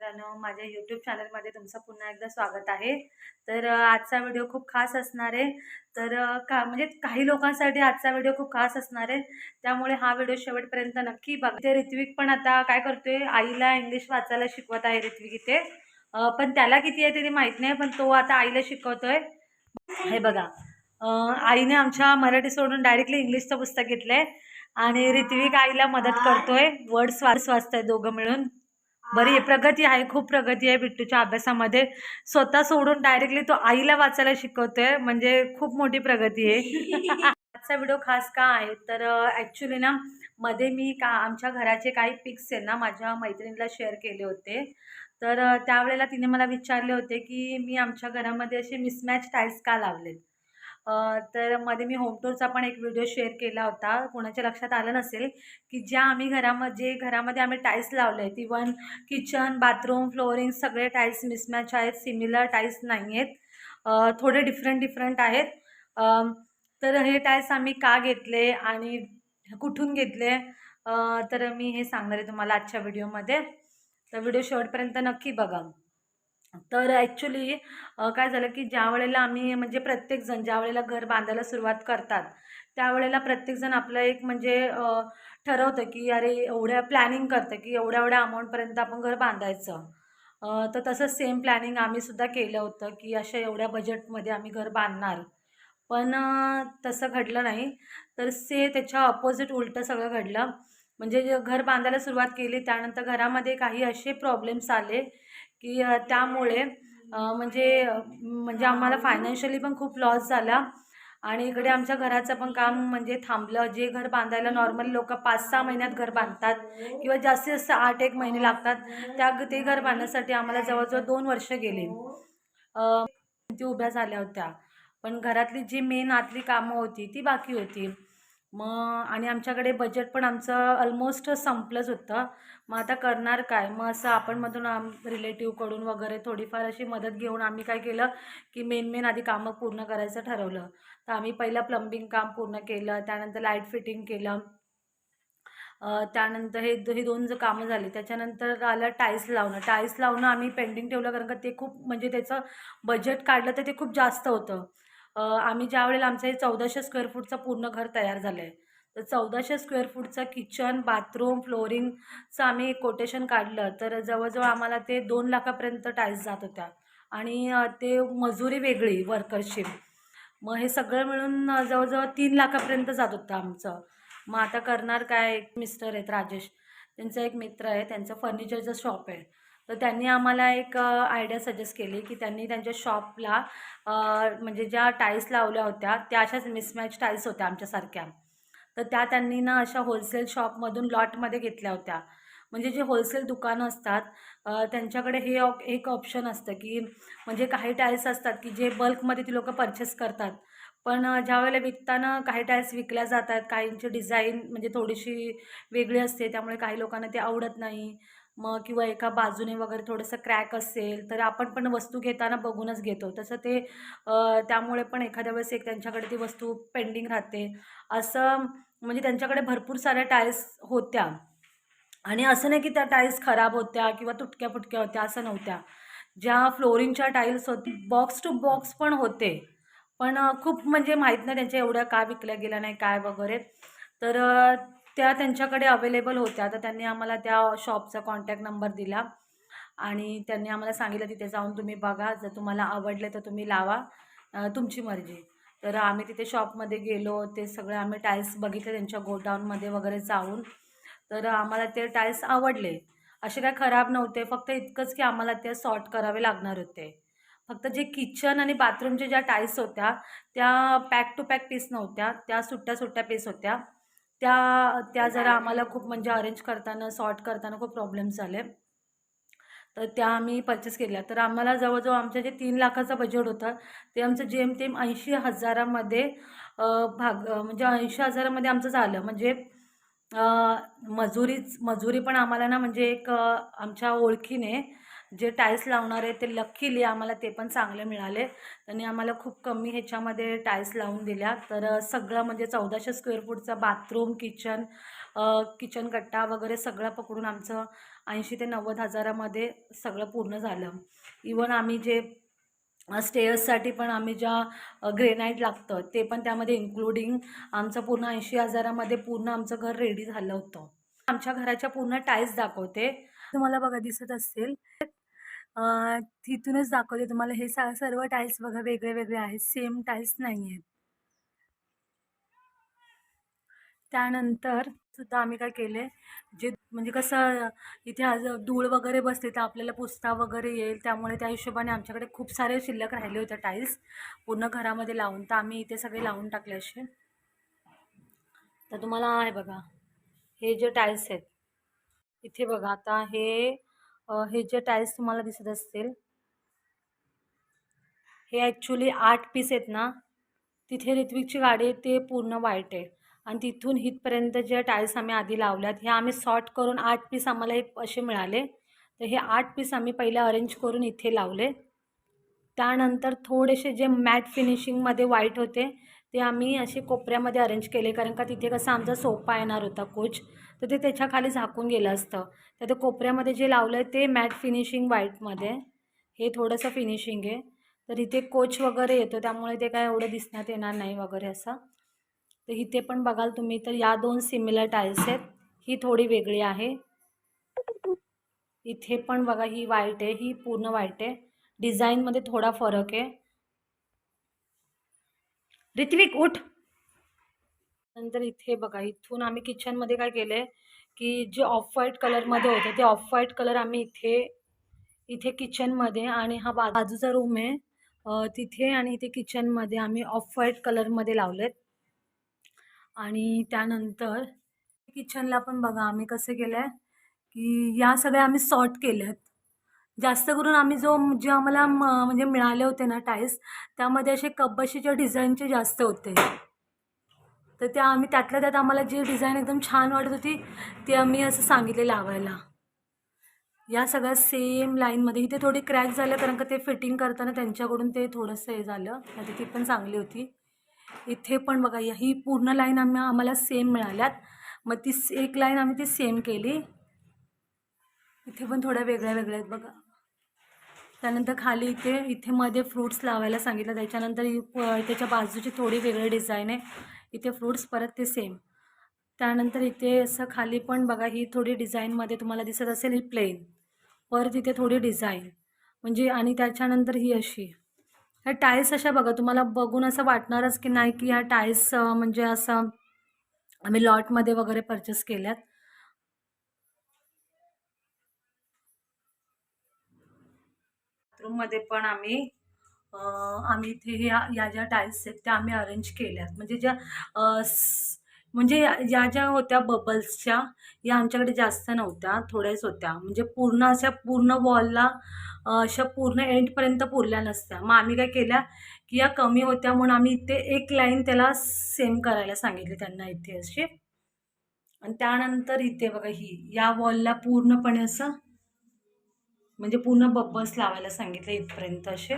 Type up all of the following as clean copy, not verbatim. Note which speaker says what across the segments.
Speaker 1: मित्रांनो, माझ्या YouTube चॅनलमध्ये तुमचं पुन्हा एकदा स्वागत आहे। तर आजचा व्हिडिओ खूप खास असणार आहे। तर म्हणजे काही लोकांसाठी आजचा व्हिडिओ खूप खास असणार आहे, त्यामुळे हा व्हिडिओ शेवटपर्यंत नक्की बघा। ते ऋत्विक पण आता काय करतोय, आईला इंग्लिश वाचायला शिकवत आहे ऋत्विक इथे। पण त्याला किती आहे ते माहित नाही, पण तो आता आईला शिकवतोय। हे बघा, आईने आमच्या मराठी सोडून डायरेक्टली इंग्लिशचं पुस्तक घेतलंय आणि ऋत्विक आईला मदत करतोय, वर्ड्स वाचताय दोघं मिळून। बरी प्रगती आहे, खूप प्रगती आहे बिट्टूच्या अभ्यासामध्ये। स्वतः सोडून डायरेक्टली तो आईला वाचायला शिकवतोय, म्हणजे खूप मोठी प्रगती आहे। आजचा व्हिडिओ खास का आहे तर ॲक्च्युली ना मध्ये मी आमच्या घराचे काही पिक्स आहे ना माझ्या मैत्रिणीला शेअर केले होते। तर त्यावेळेला तिने मला विचारले होते की मी आमच्या घरामध्ये असे मिसमॅच टाईल्स का लावलेत। तर मध्ये मी होम टूरचा पण एक व्हिडिओ शेअर केला होता, कोणाच्या लक्षात आलं नसेल की ज्या आम्ही घरामध्ये आम्ही टाईल्स लावले आहेत, इवन किचन, बाथरूम, फ्लोरिंग सगळे टाईल्स मिसमॅच आहेत, सिमिलर टाईल्स नाही आहेत, थोडे डिफरंट आहेत। तर हे टाईल्स आम्ही का घेतले आणि कुठून घेतले, तर मी हे सांगणार आहे तुम्हाला आजच्या व्हिडिओमध्ये। तर व्हिडिओ शेवटपर्यंत नक्की बघा। तर ॲक्च्युली काय झालं की ज्या वेळेला आम्ही म्हणजे प्रत्येकजण ज्या वेळेला घर बांधायला सुरुवात करतात, त्यावेळेला प्रत्येकजण आपलं एक म्हणजे ठरवतं की अरे एवढ्या प्लॅनिंग करतं की एवढ्या अमाऊंटपर्यंत आपण घर बांधायचं। तर तसंच सेम प्लॅनिंग आम्ही सुद्धा केलं होतं की अशा एवढ्या बजेटमध्ये आम्ही घर बांधणार, पण तसं घडलं नाही। तर त्याच्या अपोजिट उलटं सगळं घडलं। म्हणजे जे घर बांधायला सुरुवात केली त्यानंतर घरामध्ये काही असे प्रॉब्लेम्स आले की त्यामुळे म्हणजे आम्हाला फायनान्शियली पण खूप लॉस झाला आणि इकडे आमच्या घराचं पण काम म्हणजे थांबलं। जे घर बांधायला नॉर्मली लोक 5-6 महिन्यात घर बांधतात किंवा जास्तीत जास्त 8-1 महिने लागतात, ते घर बांधण्यासाठी आम्हाला जवळजवळ 2 वर्ष गेली। ती उभ्या झाल्या होत्या, पण घरातली जी मेन आतली कामं होती ती बाकी होती। मग आणि आमच्याकडे बजेट पण आमचं ऑलमोस्ट संपलंच होतं। मग आता करणार काय, मग असं आपण मधून रिलेटिव्हकडून वगैरे थोडीफार अशी मदत घेऊन आम्ही काय केलं की मेन आधी कामं पूर्ण करायचं ठरवलं। तर आम्ही पहिलं प्लंबिंग काम पूर्ण केलं, त्यानंतर लाईट फिटिंग केलं, त्यानंतर हे 2 जर कामं झाली, त्याच्यानंतर आलं टाईल्स लावणं आम्ही पेंडिंग ठेवलं, कारण का ते खूप म्हणजे त्याचं बजेट काढलं तर ते खूप जास्त होतं। आम्ही ज्या वेळेला आमचं हे 1400 स्क्वेअर फूटचं पूर्ण घर तयार झालं आहे, तर 1400 स्क्वेअर फूटचं किचन, बाथरूम, फ्लोरिंगचं आम्ही कोटेशन काढलं तर जवळजवळ आम्हाला ते 2 लाखापर्यंत टाईल्स जात होत्या आणि ते मजुरी वेगळी वर्कर्सची। मग हे सगळं मिळून जवळजवळ 3 लाखापर्यंत जात होतं आमचं। मग आता करणार काय, एक मिस्टर आहेत राजेश, त्यांचा एक मित्र आहे, त्यांचं फर्निचरचं शॉप आहे। तर त्यांनी आम्हाला एक आयडिया सजेस्ट केली की त्यांनी त्यांच्या शॉपला म्हणजे ज्या टाईल्स लावल्या होत्या त्या अशाच मिसमॅच टाईल्स होत्या आमच्यासारख्या, तर त्यांनी ना अशा होलसेल शॉपमधून लॉटमध्ये घेतल्या होत्या। म्हणजे जे होलसेल दुकानं असतात त्यांच्याकडे हे एक ऑप्शन असतं की म्हणजे काही टाईल्स असतात की जे बल्कमध्ये ती लोकं परचेस करतात, पण ज्यावेळेला विकताना काही टाईल्स विकल्या जातात, काहींची डिझाईन म्हणजे थोडीशी वेगळी असते, त्यामुळे काही लोकांना ते आवडत नाही। मग किंवा एका बाजूने वगैरे थोडंसं क्रॅक असेल तर आपण पण वस्तू घेताना बघूनच घेतो, तसं ते त्यामुळे पण एखाद्या वेळेस त्यांच्याकडे ती वस्तू पेंडिंग राहते असं। म्हणजे त्यांच्याकडे भरपूर साऱ्या टाईल्स होत्या आणि असं नाही की त्या टाईल्स खराब होत्या किंवा तुटक्या फुटक्या होत्या, असं नव्हत्या। ज्या फ्लोरिंगच्या टाईल्स होती बॉक्स टू बॉक्स पण होते, पण खूप म्हणजे माहीत नाही त्यांच्या एवढ्या का विकल्या गेल्या नाही काय वगैरे। तर त्या त्यांच्याकडे अवेलेबल होत्या, तर त्यांनी आम्हाला त्या शॉपचा कॉन्टॅक्ट नंबर दिला आणि त्यांनी आम्हाला सांगितलं तिथे जाऊन तुम्ही बघा, जर तुम्हाला आवडले तर तुम्ही लावा, तुमची मर्जी। तर आम्ही तिथे शॉपमध्ये गेलो, ते सगळे आम्ही टाईल्स बघितले त्यांच्या गोडाऊनमध्ये वगैरे जाऊन, तर आम्हाला ते टाईल्स आवडले। असे काय खराब नव्हते, फक्त इतकंच की आम्हाला ते सॉर्ट करावे लागणार होते। फक्त जे किचन आणि बाथरूमच्या ज्या टाईल्स होत्या त्या पॅक टू पॅक पीस नव्हत्या, त्या सुट्ट्या पीस होत्या। त्या जरा आम्हाला खूप म्हणजे अरेंज करताना सॉर्ट करताना खूप प्रॉब्लेम्स झाले, तर त्या आम्ही परचेस केल्या। तर आम्हाला जवळजवळ आमचं जे 3 लाखाचं बजेट होतं ते आमचं जेमतेम 80,000मध्ये म्हणजे 80,000मध्ये आमचं झालं। म्हणजे मजुरी पण आम्हाला ना म्हणजे एक आमच्या ओळखीने जे टाईल्स लावणार आहे ते लकीली आम्हाला ते पण चांगले मिळाले, त्यांनी आम्हाला खूप कमी ह्याच्यामध्ये टाईल्स लावून दिल्या। तर सगळं म्हणजे 1400 स्क्वेअर फूटचा बाथरूम, किचन कट्टा वगैरे सगळं पकडून आमचं 80 ते 90 हजारामध्ये सगळं पूर्ण झालं. इवन आम्ही जे स्टेअर्ससाठी पण आम्ही ज्या ग्रेनाईट लागतं ते पण त्यामध्ये इन्क्लुडिंग आमचं पूर्ण 80 हजारामध्ये पूर्ण आमचं घर रेडी झालं होतं. आमच्या घराच्या पूर्ण टाईल्स दाखवते तुम्हाला, बघा दिसत असतील. तिथूनच दाखवते तुम्हाला. हे सर्व टाईल्स बघा वेगळे वेगळे आहेत, सेम टाईल्स नाही आहेत. त्यानंतर सुद्धा आम्ही काय केले, जे म्हणजे कसं इथे आज धूळ वगैरे बसते तर आपल्याला पुसता वगैरे येईल, त्यामुळे त्या हिशोबाने आमच्याकडे खूप सारे शिल्लक राहिले होते टाईल्स पूर्ण घरामध्ये लावून, तर आम्ही इथे सगळे लावून टाकले असे. तर तुम्हाला आहे बघा हे जे टाईल्स आहेत इथे बघा. आता हे जे टाईल्स तुम्हाला दिसत असतील हे ॲक्च्युली 8 पीस आहेत ना. तिथे ऋत्विकची गाडी आहे ते पूर्ण व्हाईट आहे आणि तिथून इथपर्यंत जे टाईल्स आम्ही आधी लावल्यात हे आम्ही सॉर्ट करून 8 पीस आम्हाला हे असे मिळाले. तर हे 8 पीस आम्ही पहिले अरेंज करून इथे लावले. त्यानंतर थोडेसे जे मॅट फिनिशिंगमध्ये व्हाईट होते ते आम्ही असे कोपऱ्यामध्ये अरेंज केले, कारण का तिथे कसं आमचा सोफा येणार होता कोच, तर ते त्याच्या खाली झाकून गेलं असतं. तर ते कोपऱ्यामध्ये जे लावलं आहे ते मॅट फिनिशिंग व्हाईटमध्ये, हे थोडंसं फिनिशिंग आहे. तर इथे कोच वगैरे येतो त्यामुळे ते काय एवढं दिसण्यात येणार नाही वगैरे असं. तर इथे पण बघाल तुम्ही तर या 2 सिमिलर टाईल्स आहेत, ही थोडी वेगळी आहे. इथे पण बघा ही व्हाईट आहे, ही पूर्ण व्हाईट आहे. डिझाईनमध्ये थोडा फरक आहे. ऋत्विक उठ. नंतर इथे बघा इथून आम्ही किचनमध्ये काय केलं आहे की जे ऑफ व्हाईट कलरमध्ये होतं ते ऑफ व्हाईट कलर आम्ही इथे किचनमध्ये आणि हा बाजूचा रूम आहे तिथे आणि इथे किचनमध्ये आम्ही ऑफ व्हाईट कलरमध्ये लावलेत. आणि त्यानंतर किचनला पण बघा आम्ही कसं केलं आहे की या सगळ्या आम्ही सॉर्ट केल्या आहेत. जास्त करून आम्ही जे आम्हाला म्हणजे मिळाले होते ना टाईल्स, त्यामध्ये असे कब्बशीच्या डिझाईनचे जास्त होते. तर त्या आम्ही त्यातल्या त्यात आम्हाला जी डिझाईन एकदम छान वाटत होती ती आम्ही असं सांगितले लावायला. या सगळ्या सेम लाईनमध्ये. इथे थोडी क्रॅक झालं कारण का ते फिटिंग करताना त्यांच्याकडून ते थोडंसं हे झालं, नाही ती पण चांगली होती. इथे पण बघा ही पूर्ण लाईन आम्हाला सेम मिळाल्यात, मग ती एक लाईन आम्ही ती सेम केली. इथे पण थोड्या वेगळ्या वेगळ्या आहेत बघा. त्यानंतर खाली इथे मध्ये फ्रूट्स लावायला सांगितलं, त्याच्यानंतर त्याच्या बाजूची थोडी वेगळी डिझाईन आहे, इथे फ्रूट्स परत ते सेम. त्यानंतर इथे असं खाली पण बघा ही थोडी डिझाईनमध्ये तुम्हाला दिसत असेल, ही प्लेन, परत इथे थोडी डिझाईन म्हणजे, आणि त्याच्यानंतर ही अशी. ह्या टाईल्स अशा बघा तुम्हाला बघून असं वाटणारच की नाही की ह्या टाईल्स म्हणजे असं आम्ही लॉटमध्ये वगैरे परचेस केल्यात. बाथरूममध्ये पण आम्ही इथे या ज्या टाईल्स आहेत त्या आम्ही अरेंज केल्यात, म्हणजे ज्या म्हणजे ज्या होत्या बबल्सच्या या आमच्याकडे जास्त नव्हत्या, थोड्याच होत्या. म्हणजे पूर्ण अशा पूर्ण वॉलला अशा पूर्ण एंडपर्यंत पुरल्या नसत्या. मग आम्ही काय केल्या की या कमी होत्या म्हणून आम्ही इथे एक लाईन त्याला सेम करायला सांगितले त्यांना इथे असे. आणि त्यानंतर इथे बघा ही या वॉलला पूर्णपणे असं म्हणजे पूर्ण बबल्स लावायला सांगितले इथपर्यंत असे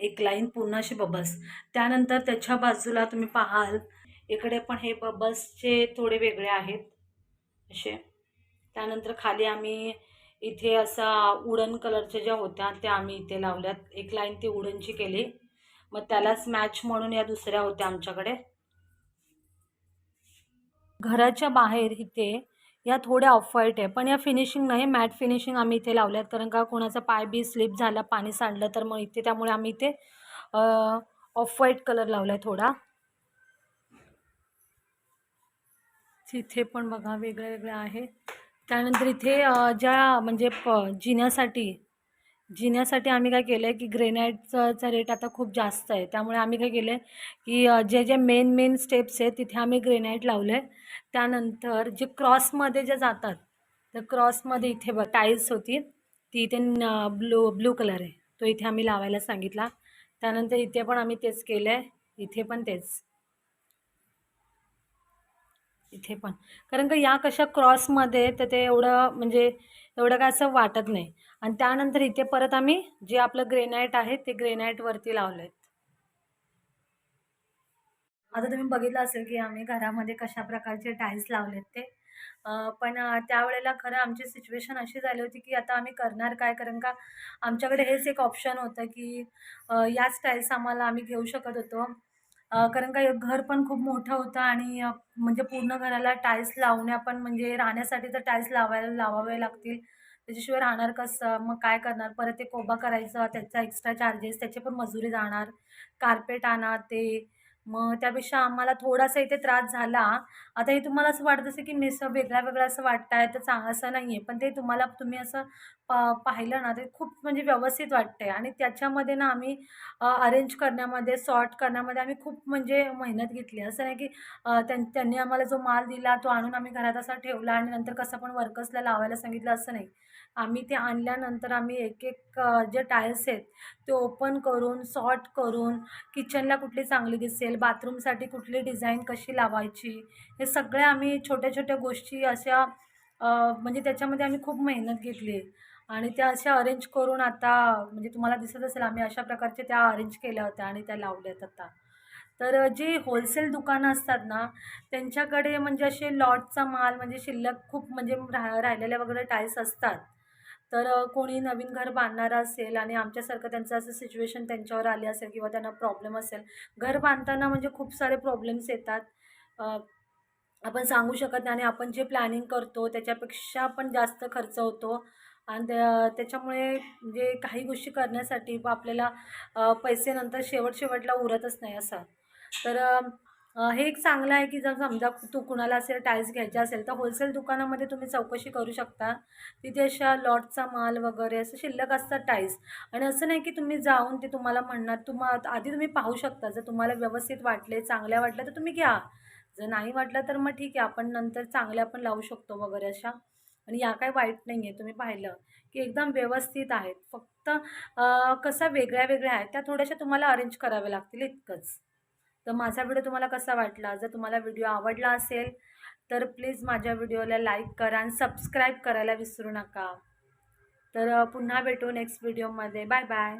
Speaker 1: एक लाईन पूर्ण असे बबल्स. त्यानंतर त्याच्या बाजूला तुम्ही पाहाल इकडे पण हे बबल्सचे थोडे वेगळे आहेत असे. त्यानंतर खाली आम्ही इथे असा वुडन कलरच्या ज्या होत्या त्या आम्ही इथे लावल्यात, एक लाईन ती वुडनची केली. मग त्यालाच मॅच म्हणून या दुसऱ्या होत्या आमच्याकडे. घराच्या बाहेर इथे या थोड्या ऑफ व्हाईट आहे, पण या फिनिशिंग नाही, मॅट फिनिशिंग आम्ही इथे लावल्यात, कारण का कोणाचा पाय बी स्लिप झाला पाणी सांडलं तर मग इथे, त्यामुळे आम्ही इथे ऑफ व्हाईट कलर लावला आहे थोडा. तिथे पण बघा वेगळ्या वेगळ्या आहे. त्यानंतर इथे ज्या म्हणजे जिन्यासाठी आम्ही काय केलं आहे की ग्रेनाईटचा रेट आता खूप जास्त आहे, त्यामुळे आम्ही काय केलं आहे की जे मेन स्टेप्स आहेत तिथे आम्ही ग्रेनाईट लावलं आहे. त्यानंतर जे क्रॉसमध्ये जे जातात तर क्रॉसमध्ये इथे टाईल्स होती ती इथे ब्लू कलर आहे, तो इथे आम्ही लावायला सांगितला. त्यानंतर इथे पण आम्ही तेच केलं आहे, इथे पण तेच, इथे पण, कारण का या कशा क्रॉसमध्ये तर ते एवढं म्हणजे एवढं काय असं वाटत नाही. आणि त्यानंतर इथे परत आम्ही जे आपलं ग्रेनाईट आहे ते ग्रेनाईटवरती लावलं आहे. आता तुम्ही बघितलं असेल की आम्ही घरामध्ये कशा प्रकारचे टाईल्स लावलेत ते. पण त्यावेळेला खरं आमची सिच्युएशन अशी झाली होती, की आता आम्ही करणार काय? कारण का आमच्याकडे हेच एक ऑप्शन होतं, की याच टाईल्स आम्हाला आम्ही घेऊ शकत होतो. कारण का घर पण खूप मोठं होतं आणि म्हणजे पूर्ण घराला टाईल्स लावण्या पण म्हणजे राहण्यासाठी तर टाईल्स लावावे लागतील. त्याच्याशिवाय राहणार कसं? मग काय करणार? परत ते कोबा करायचा, त्याचा एक्स्ट्रा चार्जेस, त्याची पण मजुरी जाणार. कार्पेट आणा ते. मग त्यापेक्षा आम्हाला थोडासा इथे त्रास झाला. आता हे तुम्हाला असं वाटत असेल, की असं वेगळं-वेगळं असं वाटतंय, तर असं नाहीये. पण ते तुम्ही असं प पाहिलं ना, ते खूप म्हणजे व्यवस्थित वाटतंय आणि त्याच्यामध्ये ना आम्ही अरेंज करण्यामध्ये, सॉर्ट करण्यामध्ये आम्ही खूप म्हणजे मेहनत घेतली. असं नाही, की त्यांनी आम्हाला जो माल दिला, तो आणून आम्ही घरात असा ठेवला आणि नंतर कसं पण वर्कर्सला लावायला सांगितलं, असं नाही. आम्ही ते आणल्यानंतर आम्ही एक-एक जे टाईल्स आहेत, ते ओपन करून, सॉर्ट करून, किचनला कुठली चांगली दिसेल, बाथरूमसाठी कुठली डिझाइन कशी लावायची, हे सगळ्या आम्ही छोट्या-छोट्या गोष्टी अशा म्हणजे त्याच्यामध्ये आम्ही खूप मेहनत घेतली आहे आणि त्या अशा अरेंज करून आता म्हणजे तुम्हाला दिसत असेल आम्ही अशा प्रकारचे त्या अरेंज केल्या होत्या आणि त्या लावल्यात आता. तर जी होलसेल दुकानं असतात ना, त्यांच्याकडे म्हणजे असे लॉटचा माल म्हणजे शिल्लक खूप म्हणजे राहिलेल्या वगैरे टाईल्स असतात. तर कोणी नवीन घर बांधणारं असेल आणि आमच्यासारखं त्यांचं असं सिच्युएशन त्यांच्यावर आली असेल किंवा त्यांना प्रॉब्लेम असेल. घर बांधताना म्हणजे खूप सारे प्रॉब्लेम्स येतात. अ, आपण सांगू शकत नाही आणि आपण जे प्लॅनिंग करतो त्याच्यापेक्षा पण जास्त खर्च होतो आणि त्याच्यामुळे म्हणजे काही गोष्टी करण्यासाठी आपल्याला पैसे नंतर शेवटला उरतच नाही असं. तर हे एक चांगलं आहे, की जर समजा कुणाला असेल टाईल्स घ्यायचे असेल, तर होलसेल दुकानामध्ये तुम्ही चौकशी करू शकता. तिथे अशा लॉटचा माल वगैरे असं शिल्लक असतात टाईल्स आणि असं नाही, की तुम्ही जाऊन ते तुम्हाला म्हणणार आधी तुम्ही पाहू शकता. जर तुम्हाला व्यवस्थित वाटले, चांगल्या वाटल्या, तर तुम्ही घ्या. जर नाही वाटलं तर मग ठीक आहे, आपण नंतर चांगल्या पण लावू शकतो वगैरे अशा. आणि या काही वाईट नाही आहे. तुम्ही पाहिलं, की एकदम व्यवस्थित आहेत. फक्त कशा वेगळ्या-वेगळ्या आहेत, त्या थोड्याशा तुम्हाला अरेंज कराव्या लागतील इतकंच. तर माझा व्हिडिओ तुम्हाला कसा वाटला? जर तुम्हाला व्हिडिओ आवडला असेल, तर प्लीज माझ्या व्हिडिओला लाईक करा आणि सबस्क्राईब करायला विसरू नका. तर पुन्हा भेटू नेक्स्ट व्हिडिओमध्ये. Bye bye.